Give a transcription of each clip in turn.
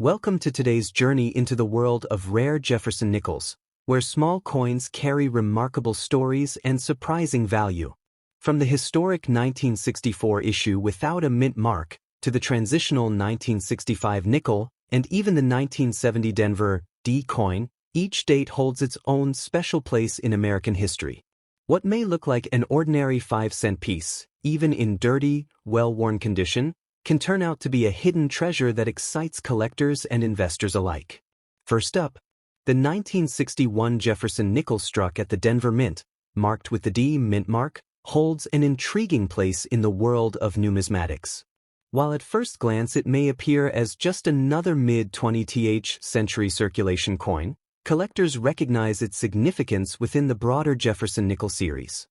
Welcome to today's journey into the world of rare Jefferson Nickels, where small coins carry remarkable stories and surprising value. From the historic 1964 issue without a mint mark, to the transitional 1965 nickel, and even the 1970 Denver D coin, each date holds its own special place in American history. What may look like an ordinary 5-cent piece, even in dirty, well-worn condition, can turn out to be a hidden treasure that excites collectors and investors alike. First up, the 1961 Jefferson Nickel struck at the Denver Mint, marked with the D mint mark, holds an intriguing place in the world of numismatics. While at first glance it may appear as just another mid-20th century circulation coin, collectors recognize its significance within the broader Jefferson Nickel series.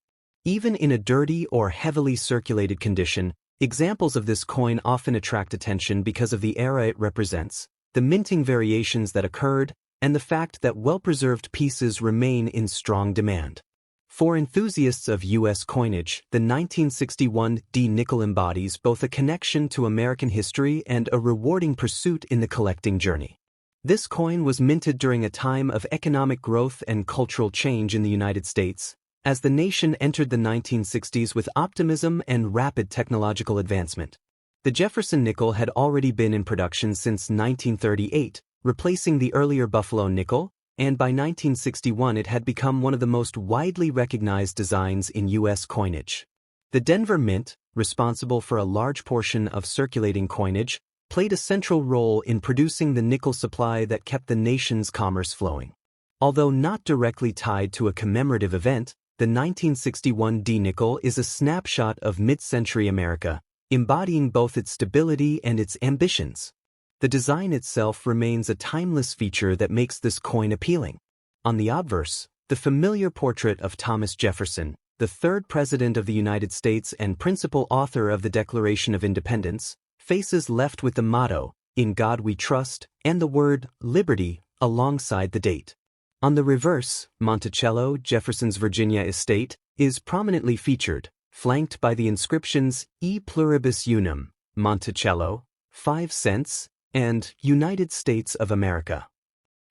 Even in a dirty or heavily circulated condition, examples of this coin often attract attention because of the era it represents, the minting variations that occurred, and the fact that well-preserved pieces remain in strong demand. For enthusiasts of U.S. coinage, the 1961 D nickel embodies both a connection to American history and a rewarding pursuit in the collecting journey. This coin was minted during a time of economic growth and cultural change in the United States, as the nation entered the 1960s with optimism and rapid technological advancement. The Jefferson Nickel had already been in production since 1938, replacing the earlier Buffalo nickel, and by 1961 it had become one of the most widely recognized designs in U.S. coinage. The Denver Mint, responsible for a large portion of circulating coinage, played a central role in producing the nickel supply that kept the nation's commerce flowing. Although not directly tied to a commemorative event, the 1961 D nickel is a snapshot of mid-century America, embodying both its stability and its ambitions. The design itself remains a timeless feature that makes this coin appealing. On the obverse, the familiar portrait of Thomas Jefferson, the third President of the United States and principal author of the Declaration of Independence, faces left with the motto, "In God We Trust," and the word "Liberty" alongside the date. On the reverse, Monticello, Jefferson's Virginia estate, is prominently featured, flanked by the inscriptions E pluribus unum, Monticello, 5 cents, and United States of America.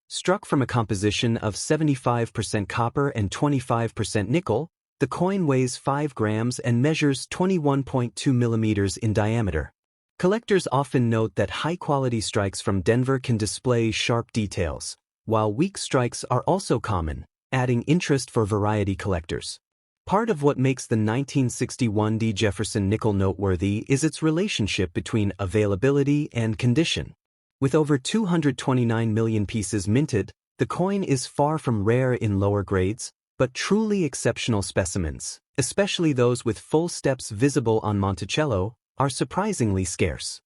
Struck from a composition of 75% copper and 25% nickel, the coin weighs 5 grams and measures 21.2 millimeters in diameter. Collectors often note that high-quality strikes from Denver can display sharp details, while weak strikes are also common, adding interest for variety collectors. Part of what makes the 1961 D Jefferson Nickel noteworthy is its relationship between availability and condition. With over 229 million pieces minted, the coin is far from rare in lower grades, but truly exceptional specimens, especially those with full steps visible on Monticello, are surprisingly scarce.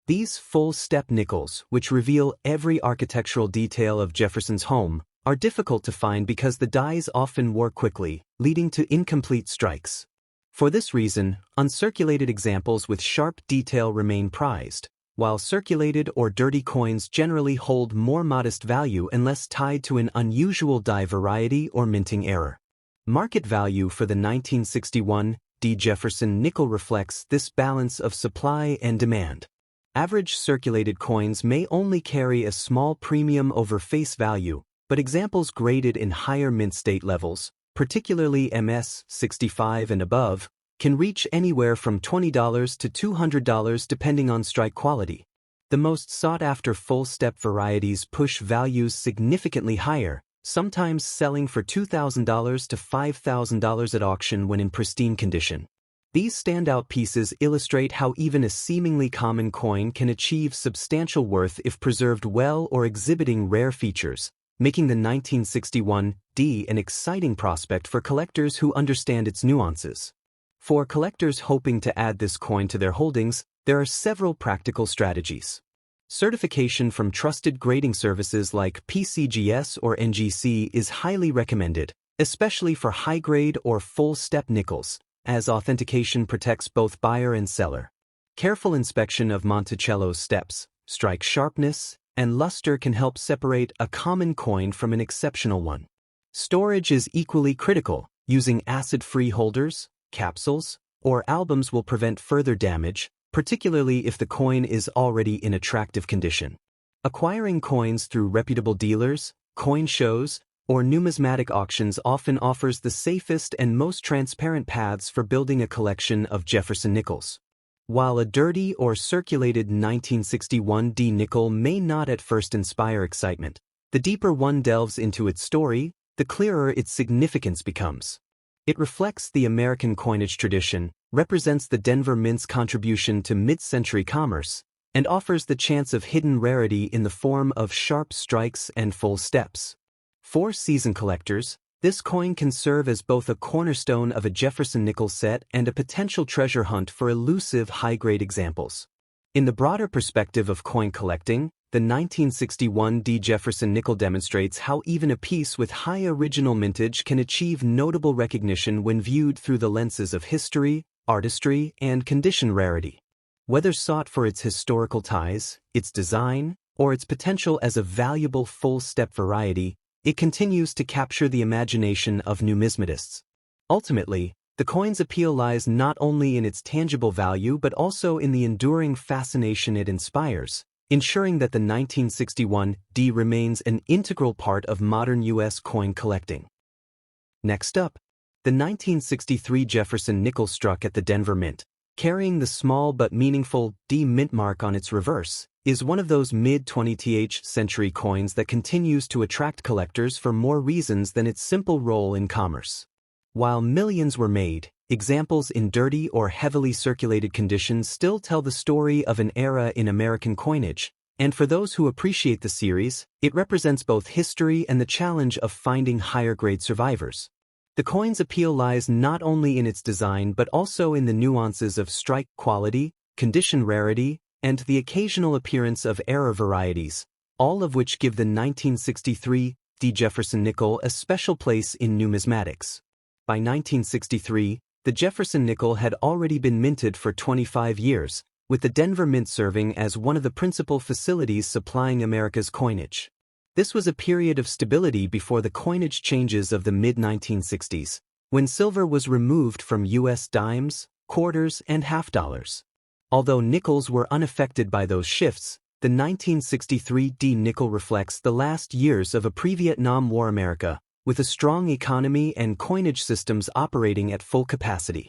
These full-step nickels, which reveal every architectural detail of Jefferson's home, are difficult to find because the dies often wore quickly, leading to incomplete strikes. For this reason, uncirculated examples with sharp detail remain prized, while circulated or dirty coins generally hold more modest value unless tied to an unusual die variety or minting error. Market value for the 1961 D Jefferson Nickel reflects this balance of supply and demand. Average circulated coins may only carry a small premium over face value, but examples graded in higher mint state levels, particularly MS 65 and above, can reach anywhere from $20 to $200 depending on strike quality. The most sought-after full-step varieties push values significantly higher, sometimes selling for $2,000 to $5,000 at auction when in pristine condition. These standout pieces illustrate how even a seemingly common coin can achieve substantial worth if preserved well or exhibiting rare features, making the 1961 D an exciting prospect for collectors who understand its nuances. For collectors hoping to add this coin to their holdings, there are several practical strategies. Certification from trusted grading services like PCGS or NGC is highly recommended, especially for high-grade or full-step nickels, as authentication protects both buyer and seller. Careful inspection of Monticello's steps, strike sharpness, and luster can help separate a common coin from an exceptional one. Storage is equally critical. Using acid-free holders, capsules, or albums will prevent further damage, particularly if the coin is already in attractive condition. Acquiring coins through reputable dealers, coin shows, or numismatic auctions often offers the safest and most transparent paths for building a collection of Jefferson Nickels. While a dirty or circulated 1961 D nickel may not at first inspire excitement, the deeper one delves into its story, the clearer its significance becomes. It reflects the American coinage tradition, represents the Denver Mint's contribution to mid-century commerce, and offers the chance of hidden rarity in the form of sharp strikes and full steps. For seasoned collectors, this coin can serve as both a cornerstone of a Jefferson Nickel set and a potential treasure hunt for elusive high-grade examples. In the broader perspective of coin collecting, the 1961 D Jefferson Nickel demonstrates how even a piece with high original mintage can achieve notable recognition when viewed through the lenses of history, artistry, and condition rarity. Whether sought for its historical ties, its design, or its potential as a valuable full-step variety, it continues to capture the imagination of numismatists. Ultimately, the coin's appeal lies not only in its tangible value but also in the enduring fascination it inspires, ensuring that the 1961 D remains an integral part of modern U.S. coin collecting. Next up, the 1963 Jefferson Nickel struck at the Denver Mint, carrying the small but meaningful D mint mark on its reverse, is one of those mid-20th century coins that continues to attract collectors for more reasons than its simple role in commerce. While millions were made, examples in dirty or heavily circulated conditions still tell the story of an era in American coinage, and for those who appreciate the series, it represents both history and the challenge of finding higher-grade survivors. The coin's appeal lies not only in its design but also in the nuances of strike quality, condition rarity, and the occasional appearance of error varieties, all of which give the 1963 D Jefferson Nickel a special place in numismatics. By 1963, the Jefferson Nickel had already been minted for 25 years, with the Denver Mint serving as one of the principal facilities supplying America's coinage. This was a period of stability before the coinage changes of the mid-1960s, when silver was removed from U.S. dimes, quarters, and half-dollars. Although nickels were unaffected by those shifts, the 1963 D nickel reflects the last years of a pre-Vietnam War America, with a strong economy and coinage systems operating at full capacity.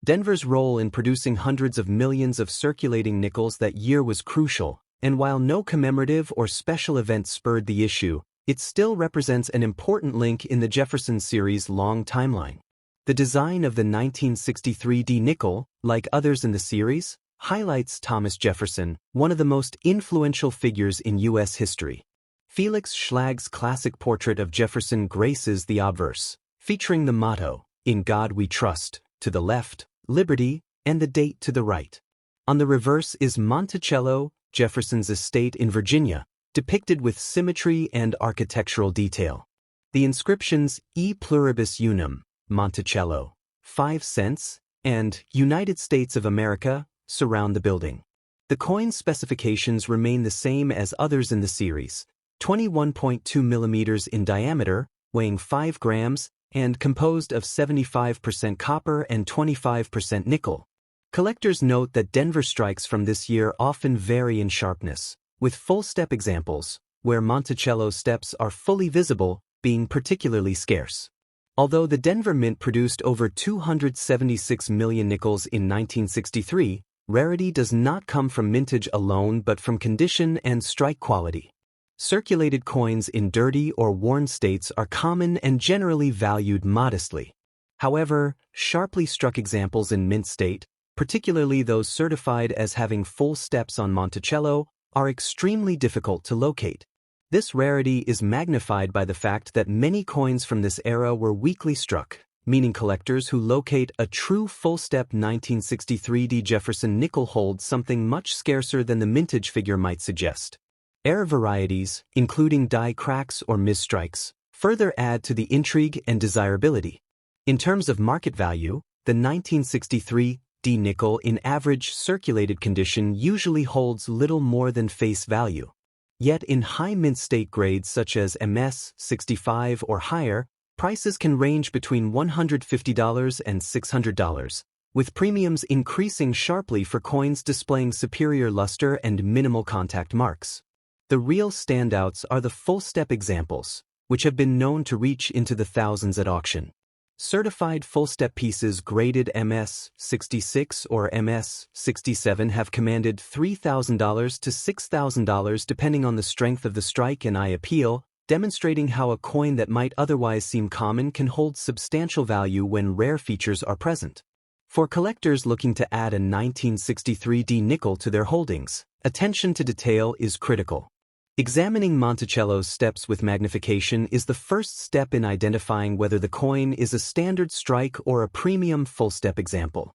Denver's role in producing hundreds of millions of circulating nickels that year was crucial, and while no commemorative or special event spurred the issue, it still represents an important link in the Jefferson series' long timeline. The design of the 1963 D nickel, like others in the series, highlights Thomas Jefferson, one of the most influential figures in U.S. history. Felix Schlag's classic portrait of Jefferson graces the obverse, featuring the motto, "In God We Trust," to the left, liberty, and the date to the right. On the reverse is Monticello, Jefferson's estate in Virginia, depicted with symmetry and architectural detail. The inscriptions E pluribus unum, Monticello, 5 cents, and United States of America surround the building. The coin's specifications remain the same as others in the series, 21.2 millimeters in diameter, weighing 5 grams, and composed of 75% copper and 25% nickel. Collectors note that Denver strikes from this year often vary in sharpness, with full-step examples, where Monticello steps are fully visible, being particularly scarce. Although the Denver Mint produced over 276 million nickels in 1963, rarity does not come from mintage alone but from condition and strike quality. Circulated coins in dirty or worn states are common and generally valued modestly. However, sharply struck examples in mint state, particularly those certified as having full steps on Monticello, are extremely difficult to locate. This rarity is magnified by the fact that many coins from this era were weakly struck, meaning collectors who locate a true full-step 1963 D Jefferson Nickel hold something much scarcer than the mintage figure might suggest. Error varieties, including die cracks or misstrikes, further add to the intrigue and desirability. In terms of market value, the 1963 D nickel in average circulated condition usually holds little more than face value. Yet in high mint state grades such as MS 65 or higher, prices can range between $150 and $600, with premiums increasing sharply for coins displaying superior luster and minimal contact marks. The real standouts are the full-step examples, which have been known to reach into the thousands at auction. Certified full-step pieces graded MS-66 or MS-67 have commanded $3,000 to $6,000 depending on the strength of the strike and eye appeal, demonstrating how a coin that might otherwise seem common can hold substantial value when rare features are present. For collectors looking to add a 1963D nickel to their holdings, attention to detail is critical. Examining Monticello's steps with magnification is the first step in identifying whether the coin is a standard strike or a premium full-step example.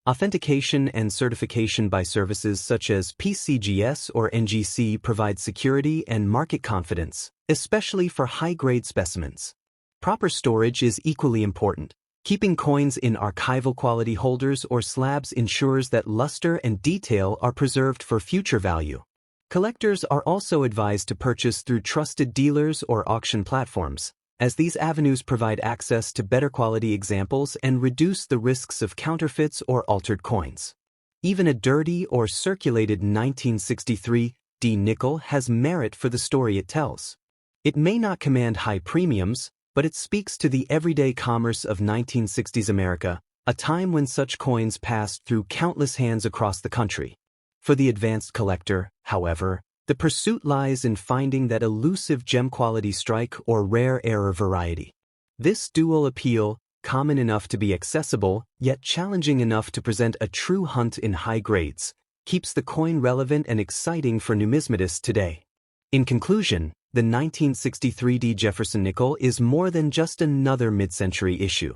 Authentication and certification by services such as PCGS or NGC provide security and market confidence, especially for high-grade specimens. Proper storage is equally important. Keeping coins in archival quality holders or slabs ensures that luster and detail are preserved for future value. Collectors are also advised to purchase through trusted dealers or auction platforms, as these avenues provide access to better quality examples and reduce the risks of counterfeits or altered coins. Even a dirty or circulated 1963D nickel has merit for the story it tells. It may not command high premiums, but it speaks to the everyday commerce of 1960s America, a time when such coins passed through countless hands across the country. For the advanced collector, however, the pursuit lies in finding that elusive gem-quality strike or rare error variety. This dual appeal, common enough to be accessible, yet challenging enough to present a true hunt in high grades, keeps the coin relevant and exciting for numismatists today. In conclusion, the 1963D Jefferson Nickel is more than just another mid-century issue.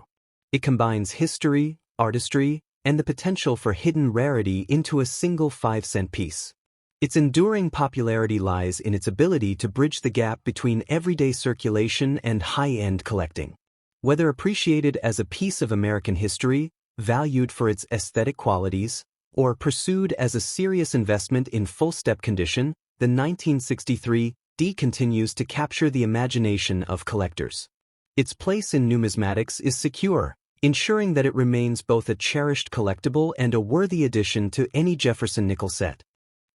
It combines history, artistry, and the potential for hidden rarity into a single 5-cent piece. Its enduring popularity lies in its ability to bridge the gap between everyday circulation and high-end collecting. Whether appreciated as a piece of American history, valued for its aesthetic qualities, or pursued as a serious investment in full-step condition, the 1963D continues to capture the imagination of collectors. Its place in numismatics is secure, ensuring that it remains both a cherished collectible and a worthy addition to any Jefferson Nickel set.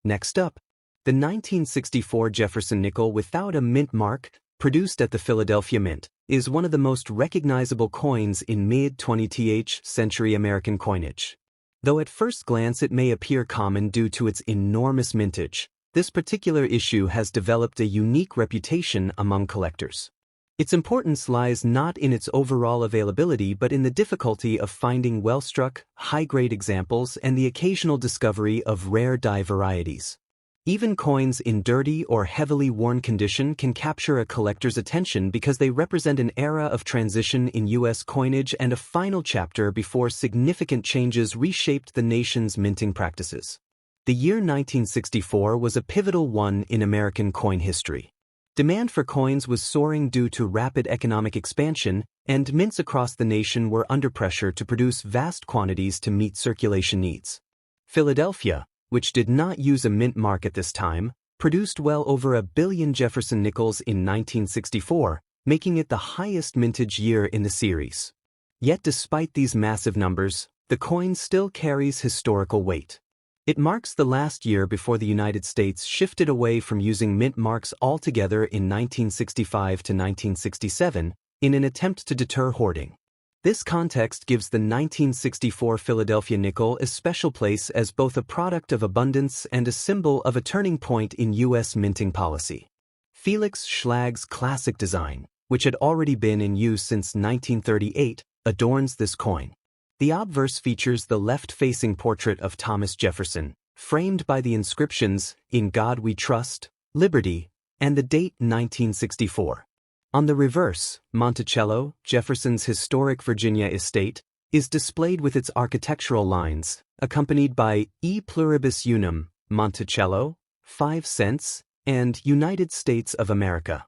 Next up, the 1964 Jefferson Nickel without a mint mark, produced at the Philadelphia Mint, is one of the most recognizable coins in mid-20th century American coinage. Though at first glance it may appear common due to its enormous mintage, this particular issue has developed a unique reputation among collectors. Its importance lies not in its overall availability but in the difficulty of finding well-struck, high-grade examples and the occasional discovery of rare die varieties. Even coins in dirty or heavily worn condition can capture a collector's attention because they represent an era of transition in U.S. coinage and a final chapter before significant changes reshaped the nation's minting practices. The year 1964 was a pivotal one in American coin history. Demand for coins was soaring due to rapid economic expansion, and mints across the nation were under pressure to produce vast quantities to meet circulation needs. Philadelphia, which did not use a mint mark at this time, produced well over 1 billion Jefferson Nickels in 1964, making it the highest mintage year in the series. Yet despite these massive numbers, the coin still carries historical weight. It marks the last year before the United States shifted away from using mint marks altogether in 1965 to 1967, in an attempt to deter hoarding. This context gives the 1964 Philadelphia nickel a special place as both a product of abundance and a symbol of a turning point in U.S. minting policy. Felix Schlag's classic design, which had already been in use since 1938, adorns this coin. The obverse features the left-facing portrait of Thomas Jefferson, framed by the inscriptions, "In God We Trust," "Liberty," and the date 1964. On the reverse, Monticello, Jefferson's historic Virginia estate, is displayed with its architectural lines, accompanied by E Pluribus Unum, Monticello, 5 cents, and United States of America.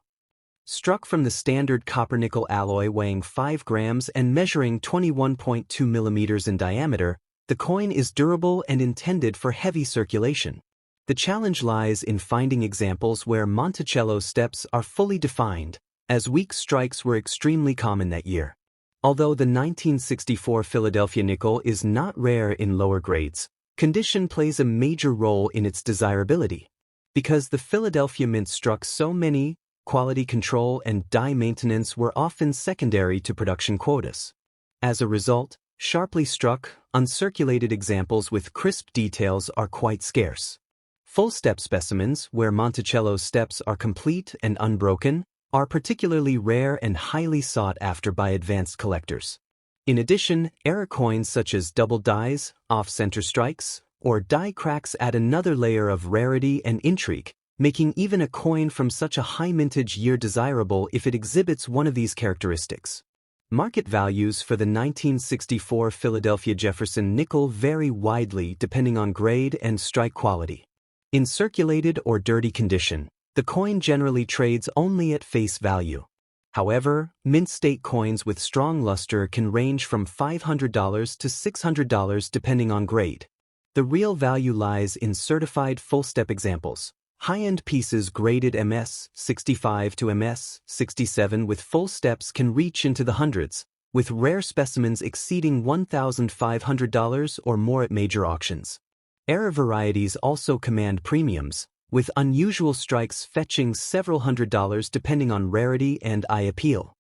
Struck from the standard copper-nickel alloy weighing 5 grams and measuring 21.2 millimeters in diameter, the coin is durable and intended for heavy circulation. The challenge lies in finding examples where Monticello steps are fully defined, as weak strikes were extremely common that year. Although the 1964 Philadelphia nickel is not rare in lower grades, condition plays a major role in its desirability. Because the Philadelphia Mint struck so many, quality control and die maintenance were often secondary to production quotas. As a result, sharply struck, uncirculated examples with crisp details are quite scarce. Full-step specimens, where Monticello's steps are complete and unbroken, are particularly rare and highly sought after by advanced collectors. In addition, error coins such as double dies, off-center strikes, or die cracks add another layer of rarity and intrigue, making even a coin from such a high mintage year desirable if it exhibits one of these characteristics. Market values for the 1964 Philadelphia Jefferson Nickel vary widely depending on grade and strike quality. In circulated or dirty condition, the coin generally trades only at face value. However, mint state coins with strong luster can range from $500 to $600 depending on grade. The real value lies in certified full-step examples. High-end pieces graded MS 65 to MS 67 with full steps can reach into the hundreds, with rare specimens exceeding $1,500 or more at major auctions. Error varieties also command premiums, with unusual strikes fetching several $100s depending on rarity and eye appeal.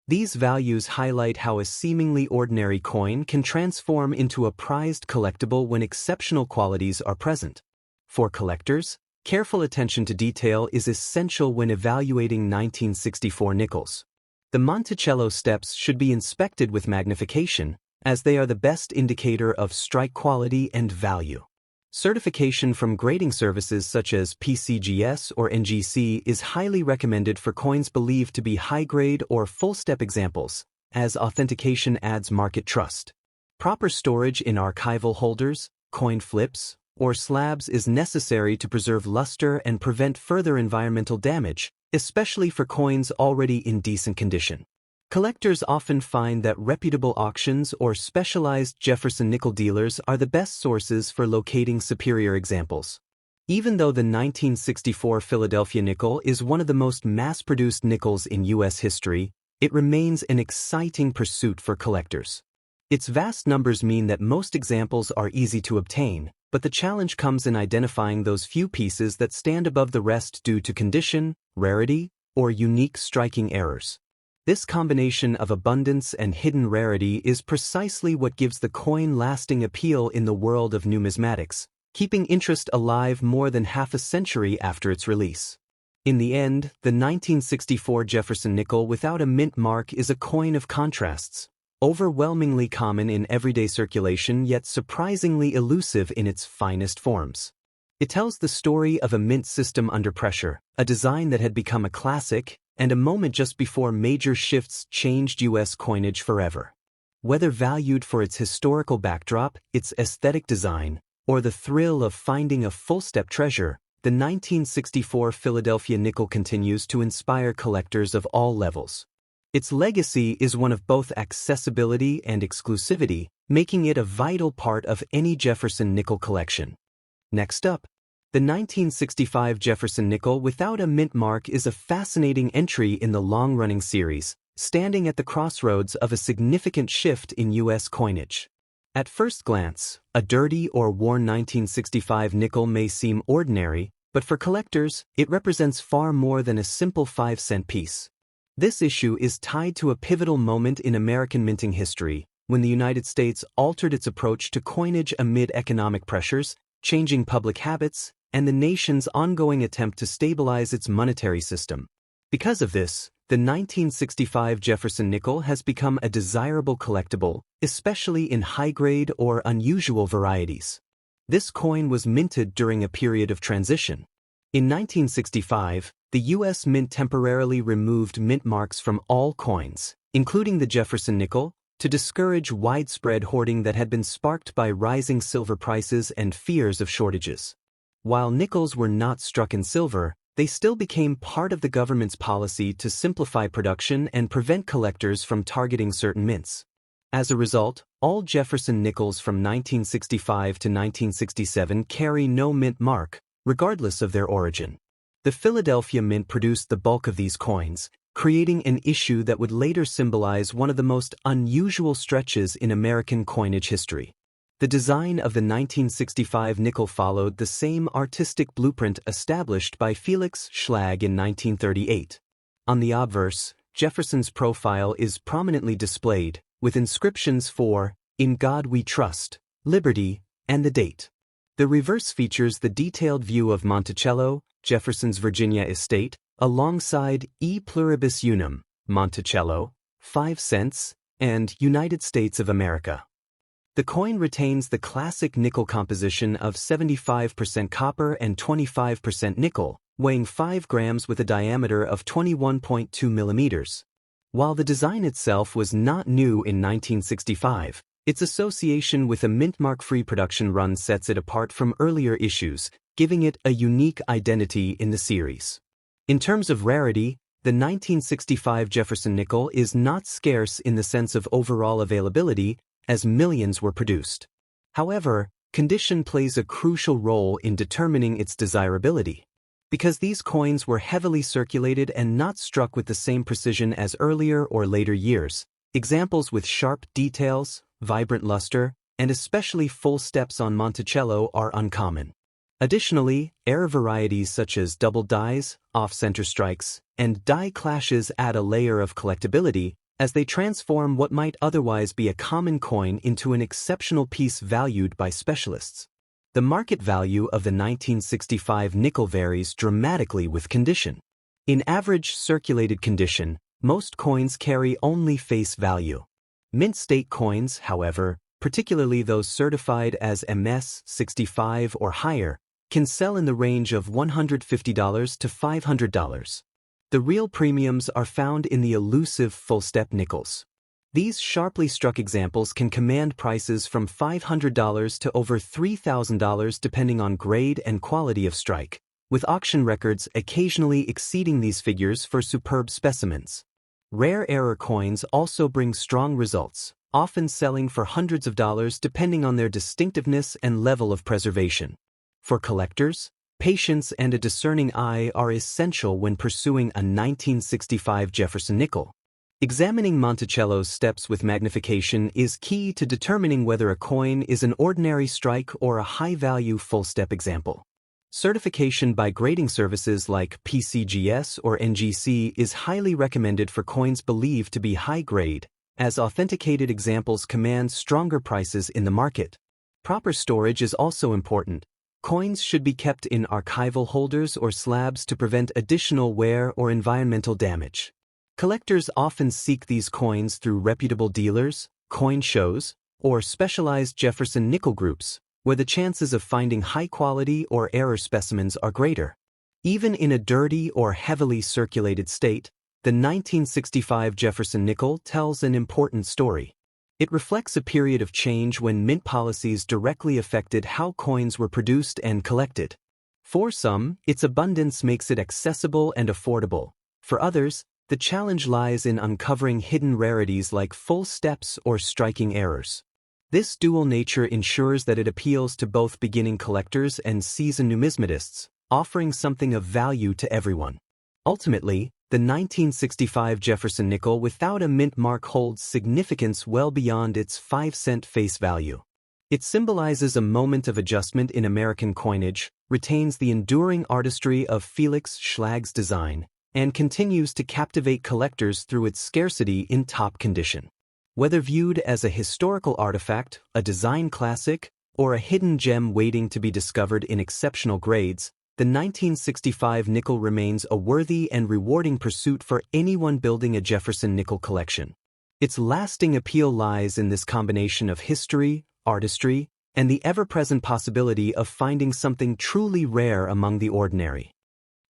These values highlight how a seemingly ordinary coin can transform into a prized collectible when exceptional qualities are present. For collectors, careful attention to detail is essential when evaluating 1964 nickels. The Monticello steps should be inspected with magnification, as they are the best indicator of strike quality and value. Certification from grading services such as PCGS or NGC is highly recommended for coins believed to be high-grade or full-step examples, as authentication adds market trust. Proper storage in archival holders, coin flips, or slabs is necessary to preserve luster and prevent further environmental damage, especially for coins already in decent condition. Collectors often find that reputable auctions or specialized Jefferson nickel dealers are the best sources for locating superior examples. Even though the 1964 Philadelphia nickel is one of the most mass-produced nickels in U.S. history, it remains an exciting pursuit for collectors. Its vast numbers mean that most examples are easy to obtain, but the challenge comes in identifying those few pieces that stand above the rest due to condition, rarity, or unique striking errors. This combination of abundance and hidden rarity is precisely what gives the coin lasting appeal in the world of numismatics, keeping interest alive more than half a century after its release. In the end, the 1964 Jefferson Nickel without a mint mark is a coin of contrasts, overwhelmingly common in everyday circulation yet surprisingly elusive in its finest forms. It tells the story of a mint system under pressure, a design that had become a classic, and a moment just before major shifts changed U.S. coinage forever. Whether valued for its historical backdrop, its aesthetic design, or the thrill of finding a full-step treasure, the 1964 Philadelphia Nickel continues to inspire collectors of all levels. Its legacy is one of both accessibility and exclusivity, making it a vital part of any Jefferson Nickel collection. Next up, the 1965 Jefferson Nickel without a mint mark is a fascinating entry in the long-running series, standing at the crossroads of a significant shift in U.S. coinage. At first glance, a dirty or worn 1965 nickel may seem ordinary, but for collectors, it represents far more than a simple 5-cent piece. This issue is tied to a pivotal moment in American minting history, when the United States altered its approach to coinage amid economic pressures, changing public habits, and the nation's ongoing attempt to stabilize its monetary system. Because of this, the 1965 Jefferson Nickel has become a desirable collectible, especially in high-grade or unusual varieties. This coin was minted during a period of transition. In 1965, the U.S. Mint temporarily removed mint marks from all coins, including the Jefferson Nickel, to discourage widespread hoarding that had been sparked by rising silver prices and fears of shortages. While nickels were not struck in silver, they still became part of the government's policy to simplify production and prevent collectors from targeting certain mints. As a result, all Jefferson nickels from 1965 to 1967 carry no mint mark, regardless of their origin. The Philadelphia Mint produced the bulk of these coins, creating an issue that would later symbolize one of the most unusual stretches in American coinage history. The design of the 1965 nickel followed the same artistic blueprint established by Felix Schlag in 1938. On the obverse, Jefferson's profile is prominently displayed, with inscriptions for "In God We Trust," "Liberty," and the date. The reverse features the detailed view of Monticello, Jefferson's Virginia estate, alongside E Pluribus Unum, Monticello, 5 cents, and United States of America. The coin retains the classic nickel composition of 75% copper and 25% nickel, weighing 5 grams with a diameter of 21.2 millimeters. While the design itself was not new in 1965, its association with a mint-mark-free production run sets it apart from earlier issues, giving it a unique identity in the series. In terms of rarity, the 1965 Jefferson Nickel is not scarce in the sense of overall availability, as millions were produced. However, condition plays a crucial role in determining its desirability. Because these coins were heavily circulated and not struck with the same precision as earlier or later years, examples with sharp details, vibrant luster, and especially full steps on Monticello are uncommon. Additionally, error varieties such as double dies, off-center strikes, and die clashes add a layer of collectability as they transform what might otherwise be a common coin into an exceptional piece valued by specialists. The market value of the 1965 nickel varies dramatically with condition. In average circulated condition, most coins carry only face value. Mint state coins, however, particularly those certified as MS-65 or higher, can sell in the range of $150 to $500. The real premiums are found in the elusive full-step nickels. These sharply struck examples can command prices from $500 to over $3,000 depending on grade and quality of strike, with auction records occasionally exceeding these figures for superb specimens. Rare error coins also bring strong results, often selling for hundreds of dollars depending on their distinctiveness and level of preservation. For collectors, patience and a discerning eye are essential when pursuing a 1965 Jefferson Nickel. Examining Monticello's steps with magnification is key to determining whether a coin is an ordinary strike or a high-value full-step example. Certification by grading services like PCGS or NGC is highly recommended for coins believed to be high-grade, as authenticated examples command stronger prices in the market. Proper storage is also important. Coins should be kept in archival holders or slabs to prevent additional wear or environmental damage. Collectors often seek these coins through reputable dealers, coin shows, or specialized Jefferson Nickel groups, where the chances of finding high-quality or error specimens are greater. Even in a dirty or heavily circulated state, the 1965 Jefferson Nickel tells an important story. It reflects a period of change when mint policies directly affected how coins were produced and collected. For some, its abundance makes it accessible and affordable. For others, the challenge lies in uncovering hidden rarities like full steps or striking errors. This dual nature ensures that it appeals to both beginning collectors and seasoned numismatists, offering something of value to everyone. Ultimately, the 1965 Jefferson Nickel without a mint mark holds significance well beyond its 5-cent face value. It symbolizes a moment of adjustment in American coinage, retains the enduring artistry of Felix Schlag's design, and continues to captivate collectors through its scarcity in top condition. Whether viewed as a historical artifact, a design classic, or a hidden gem waiting to be discovered in exceptional grades, the 1965 nickel remains a worthy and rewarding pursuit for anyone building a Jefferson Nickel collection. Its lasting appeal lies in this combination of history, artistry, and the ever-present possibility of finding something truly rare among the ordinary.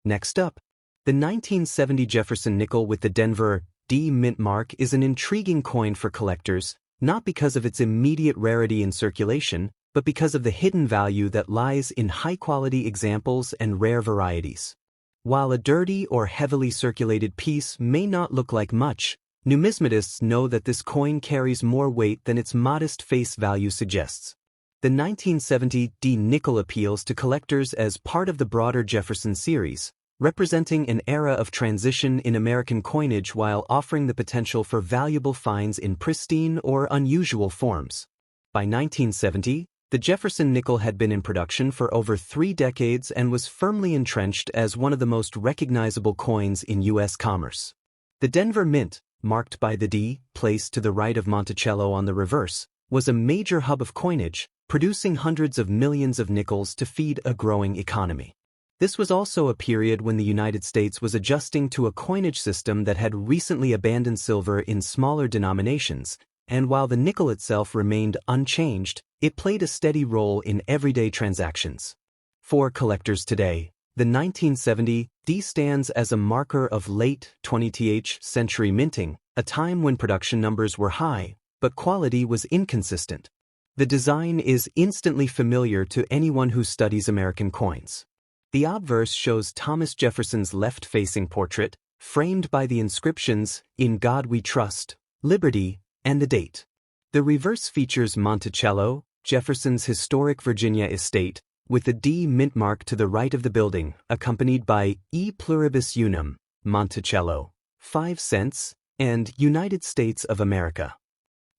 Next up, the 1970 Jefferson Nickel with the Denver D mint mark is an intriguing coin for collectors, not because of its immediate rarity in circulation, but because of the hidden value that lies in high-quality examples and rare varieties. While a dirty or heavily circulated piece may not look like much, numismatists know that this coin carries more weight than its modest face value suggests. The 1970 D nickel appeals to collectors as part of the broader Jefferson series, representing an era of transition in American coinage while offering the potential for valuable finds in pristine or unusual forms. By 1970, the Jefferson nickel had been in production for over 3 decades and was firmly entrenched as one of the most recognizable coins in U.S. commerce. The Denver Mint, marked by the D placed to the right of Monticello on the reverse, was a major hub of coinage, producing hundreds of millions of nickels to feed a growing economy. This was also a period when the United States was adjusting to a coinage system that had recently abandoned silver in smaller denominations, and while the nickel itself remained unchanged, it played a steady role in everyday transactions. For collectors today, the 1970 D stands as a marker of late 20th century minting, a time when production numbers were high, but quality was inconsistent. The design is instantly familiar to anyone who studies American coins. The obverse shows Thomas Jefferson's left-facing portrait, framed by the inscriptions, "In God We Trust," "Liberty," and the date. The reverse features Monticello, Jefferson's historic Virginia estate, with the D mint mark to the right of the building, accompanied by E pluribus unum, Monticello, 5 cents, and United States of America.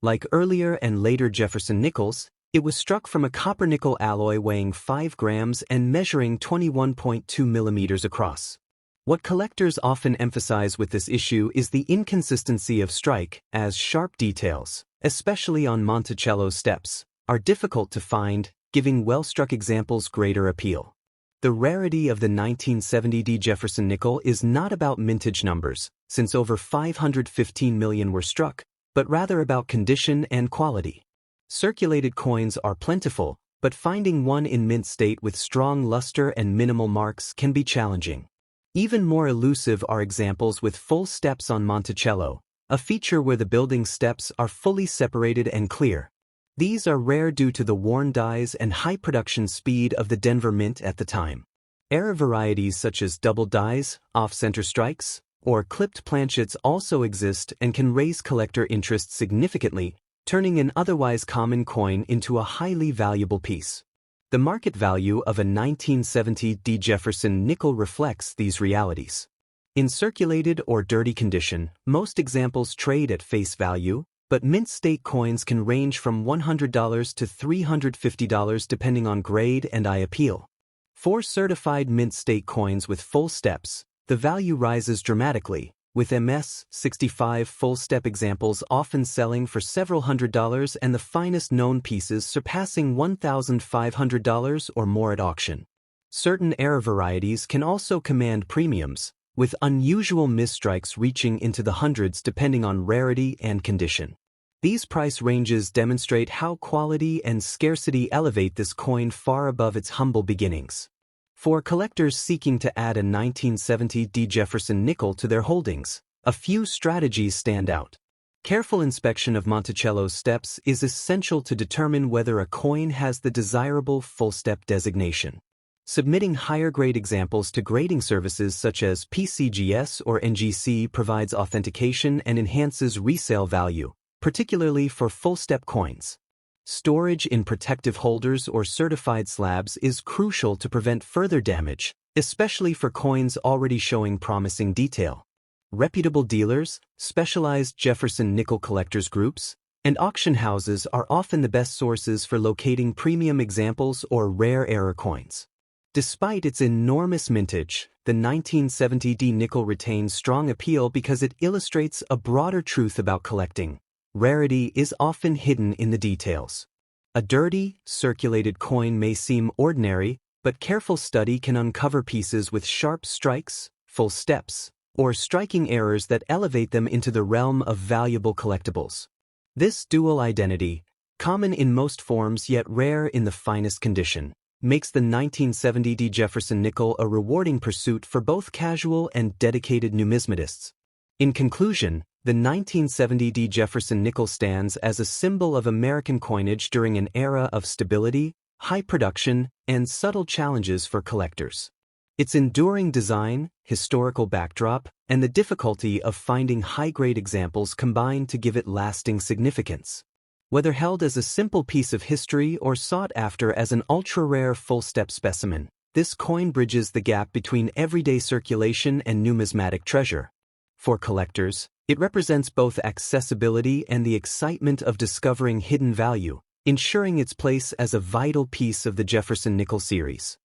Like earlier and later Jefferson Nickels, it was struck from a copper-nickel alloy weighing 5 grams and measuring 21.2 millimeters across. What collectors often emphasize with this issue is the inconsistency of strike, as sharp details, especially on Monticello's steps, are difficult to find, giving well-struck examples greater appeal. The rarity of the 1970 D Jefferson nickel is not about mintage numbers, since over 515 million were struck, but rather about condition and quality. Circulated coins are plentiful, but finding one in mint state with strong luster and minimal marks can be challenging. Even more elusive are examples with full steps on Monticello, a feature where the building steps are fully separated and clear. These are rare due to the worn dies and high production speed of the Denver Mint at the time. Error varieties such as double dies, off-center strikes, or clipped planchets also exist and can raise collector interest significantly, turning an otherwise common coin into a highly valuable piece. The market value of a 1970 D Jefferson nickel reflects these realities. In circulated or dirty condition, most examples trade at face value, but mint state coins can range from $100 to $350 depending on grade and eye appeal. For certified mint state coins with full steps, the value rises dramatically, with MS-65 full-step examples often selling for several $100s and the finest known pieces surpassing $1,500 or more at auction. Certain error varieties can also command premiums, with unusual misstrikes reaching into the hundreds depending on rarity and condition. These price ranges demonstrate how quality and scarcity elevate this coin far above its humble beginnings. For collectors seeking to add a 1970 D Jefferson nickel to their holdings, a few strategies stand out. Careful inspection of Monticello's steps is essential to determine whether a coin has the desirable full-step designation. Submitting higher-grade examples to grading services such as PCGS or NGC provides authentication and enhances resale value, particularly for full-step coins. Storage in protective holders or certified slabs is crucial to prevent further damage, especially for coins already showing promising detail. Reputable dealers, specialized Jefferson nickel collectors groups, and auction houses are often the best sources for locating premium examples or rare error coins. Despite its enormous mintage, the 1970 D nickel retains strong appeal because it illustrates a broader truth about collecting. Rarity is often hidden in the details. A dirty, circulated coin may seem ordinary, but careful study can uncover pieces with sharp strikes, full steps, or striking errors that elevate them into the realm of valuable collectibles. This dual identity, common in most forms yet rare in the finest condition, makes the 1970 D Jefferson nickel a rewarding pursuit for both casual and dedicated numismatists. In conclusion, the 1970 D Jefferson nickel stands as a symbol of American coinage during an era of stability, high production, and subtle challenges for collectors. Its enduring design, historical backdrop, and the difficulty of finding high-grade examples combine to give it lasting significance. Whether held as a simple piece of history or sought after as an ultra-rare full-step specimen, this coin bridges the gap between everyday circulation and numismatic treasure. For collectors, it represents both accessibility and the excitement of discovering hidden value, ensuring its place as a vital piece of the Jefferson Nickel series.